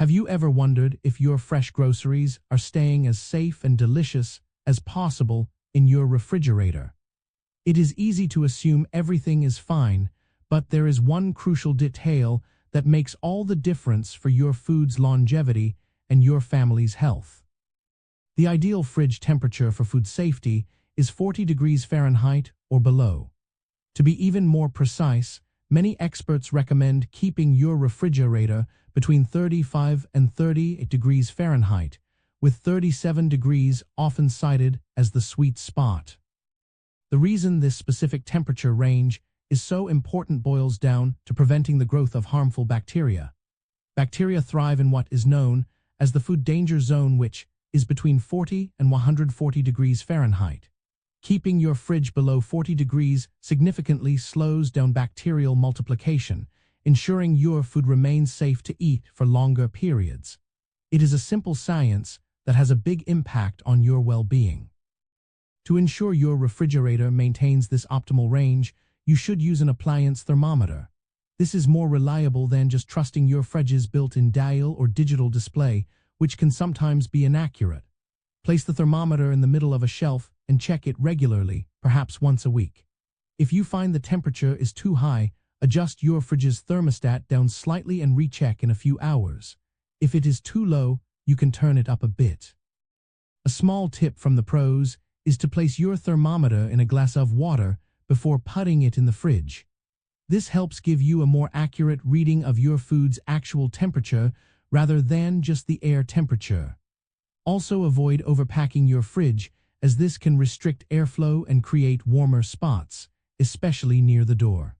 Have you ever wondered if your fresh groceries are staying as safe and delicious as possible in your refrigerator? It is easy to assume everything is fine, but there is one crucial detail that makes all the difference for your food's longevity and your family's health. The ideal fridge temperature for food safety is 40 degrees Fahrenheit or below. To be even more precise, many experts recommend keeping your refrigerator between 35 and 38 degrees Fahrenheit, with 37 degrees often cited as the sweet spot. The reason this specific temperature range is so important boils down to preventing the growth of harmful bacteria. Bacteria thrive in what is known as the food danger zone, which is between 40 and 140 degrees Fahrenheit. Keeping your fridge below 40 degrees significantly slows down bacterial multiplication, ensuring your food remains safe to eat for longer periods. It is a simple science that has a big impact on your well-being. To ensure your refrigerator maintains this optimal range, you should use an appliance thermometer. This is more reliable than just trusting your fridge's built-in dial or digital display, which can sometimes be inaccurate. Place the thermometer in the middle of a shelf and check it regularly, perhaps once a week. If you find the temperature is too high, adjust your fridge's thermostat down slightly and recheck in a few hours. If it is too low, you can turn it up a bit. A small tip from the pros is to place your thermometer in a glass of water before putting it in the fridge. This helps give you a more accurate reading of your food's actual temperature rather than just the air temperature. Also avoid overpacking your fridge, as this can restrict airflow and create warmer spots, especially near the door.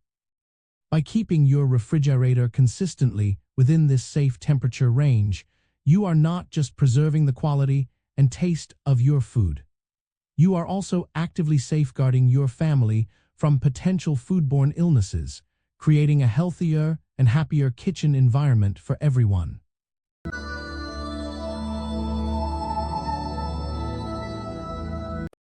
By keeping your refrigerator consistently within this safe temperature range, you are not just preserving the quality and taste of your food. You are also actively safeguarding your family from potential foodborne illnesses, creating a healthier and happier kitchen environment for everyone.